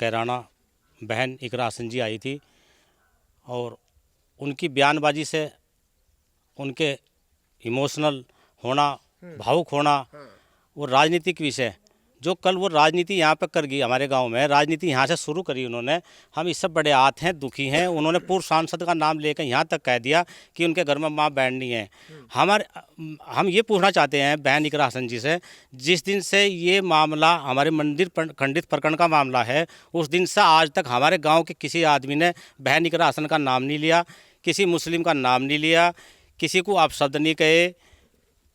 कैराना बहन इकरा हसन जी आई थी और उनकी बयानबाजी से उनके इमोशनल होना, भावुक होना, वो राजनीतिक विषय जो कल वो राजनीति यहाँ पर कर गई हमारे गांव में, राजनीति यहाँ से शुरू करी उन्होंने। हम इससे बड़े आहत हैं, दुखी हैं। उन्होंने पूर्व सांसद का नाम लेकर यहाँ तक कह दिया कि उनके घर में माँ बहन नहीं है। हम ये पूछना चाहते हैं बहन इकरा हसन जी से, जिस दिन से ये मामला हमारे मंदिर खंडित प्रकरण का मामला है, उस दिन से आज तक हमारे गाँव के किसी आदमी ने बहन इकरा हसन का नाम नहीं लिया, किसी मुस्लिम का नाम नहीं लिया, किसी को आप शब्द नहीं कहे।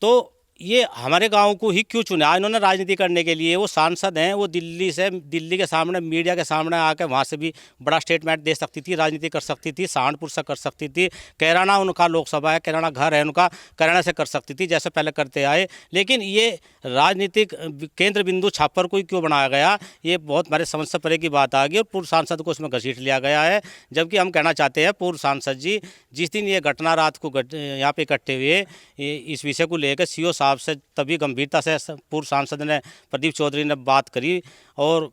तो ये हमारे गांव को ही क्यों चुना इन्होंने राजनीति करने के लिए? वो सांसद हैं, वो दिल्ली के सामने, मीडिया के सामने आकर वहाँ से भी बड़ा स्टेटमेंट दे सकती थी, राजनीति कर सकती थी, सहारनपुर से कर सकती थी, कैराना उनका लोकसभा है, कैराना घर है उनका, कैराना से कर सकती थी जैसे पहले करते आए। लेकिन ये राजनीतिक केंद्र बिंदु छापर को ही क्यों बनाया गया, ये बहुत हमारे समझ से परे की बात आ गई और पूर्व सांसद को उसमें घसीट लिया गया है। जबकि हम कहना चाहते हैं पूर्व सांसद जी, जिस दिन ये घटना रात को यहाँ पे इकट्ठे हुए, इस विषय को लेकर सीओ साहब से तभी गंभीरता से पूर्व सांसद ने, प्रदीप चौधरी ने बात करी और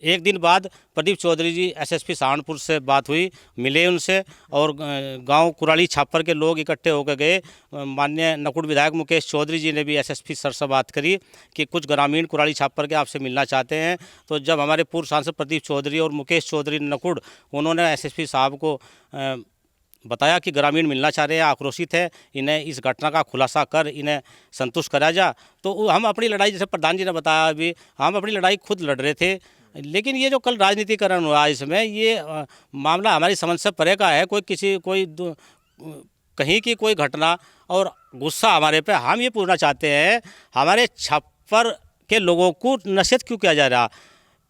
एक दिन बाद प्रदीप चौधरी जी एसएसपी सहारनपुर से बात हुई, मिले उनसे और गांव कुराली छापर के लोग इकट्ठे होकर गए। माननीय नकुड़ विधायक मुकेश चौधरी जी ने भी एसएसपी सर से बात करी कि कुछ ग्रामीण कुराली छापर के आपसे मिलना चाहते हैं। तो जब हमारे पूर्व सांसद प्रदीप चौधरी और मुकेश चौधरी नकुड़, उन्होंने एसएसपी साहब को बताया कि ग्रामीण मिलना चाह रहे हैं, आक्रोशित है, इन्हें इस घटना का खुलासा कर इन्हें संतुष्ट कराया जा। तो हम अपनी लड़ाई, जैसे प्रधान जी ने बताया अभी, हम अपनी लड़ाई खुद लड़ रहे थे। लेकिन ये जो कल राजनीतिकरण हुआ इसमें, ये मामला हमारी समझ से परे का है। कहीं की कोई घटना और गुस्सा हमारे पे, हम ये पूछना चाहते हैं हमारे छप्पर के लोगों को नसीहत क्यों किया जा रहा,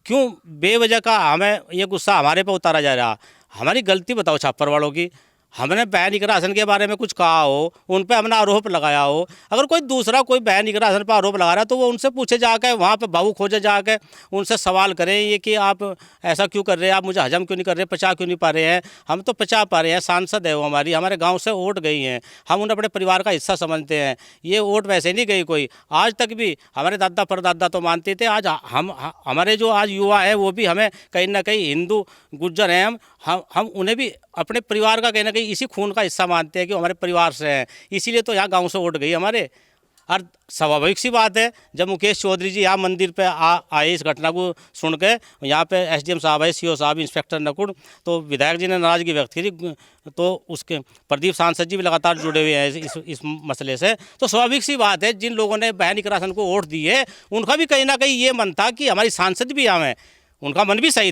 क्यों बेवजह का हमें ये गुस्सा हमारे पे उतारा जा रहा? हमारी गलती बताओ छप्पर वालों की। हमने बहन इकरा हसन के बारे में कुछ कहा हो, उन पे हमने आरोप लगाया हो, अगर कोई दूसरा कोई बहन इकरा हसन पर आरोप लगा रहा है तो वो उनसे पूछे जाकर, वहाँ पे भावुक खोजे जाकर उनसे सवाल करें ये कि आप ऐसा क्यों कर रहे हैं, आप मुझे हजम क्यों नहीं कर रहे, पचा क्यों नहीं पा रहे हैं? हम तो पचा पा रहे हैं, सांसद है वो हमारे गाँव से वोट गई हैं, हम उन्हें अपने परिवार का हिस्सा समझते हैं। ये वोट वैसे नहीं गई कोई, आज तक भी हमारे दादा परदादा तो मानते थे। आज हमारे जो आज युवा है वो भी हमें कहीं ना कहीं हिंदू गुज्जर हैं, हम उन्हें भी अपने परिवार का कहीं ना कहीं इसी खून का हिस्सा मानते हैं कि हमारे परिवार से हैं, इसीलिए तो यहाँ गांव से वोट गई हमारे। और स्वाभाविक सी बात है, जब मुकेश चौधरी जी यहाँ मंदिर पे आए इस घटना को सुन के, यहाँ पे एसडीएम साहब है, सीओ साहब, इंस्पेक्टर नकुड़, तो विधायक जी ने नाराजगी व्यक्त की। तो उसके प्रदीप सांसद जी भी लगातार जुड़े हुए हैं इस मसले से। तो स्वाभाविक सी बात है, जिन लोगों ने बहन इकरा हसन को वोट दिए उनका भी कहीं ना कहीं ये मन था कि हमारी सांसद भी आवें, उनका मन भी सही था।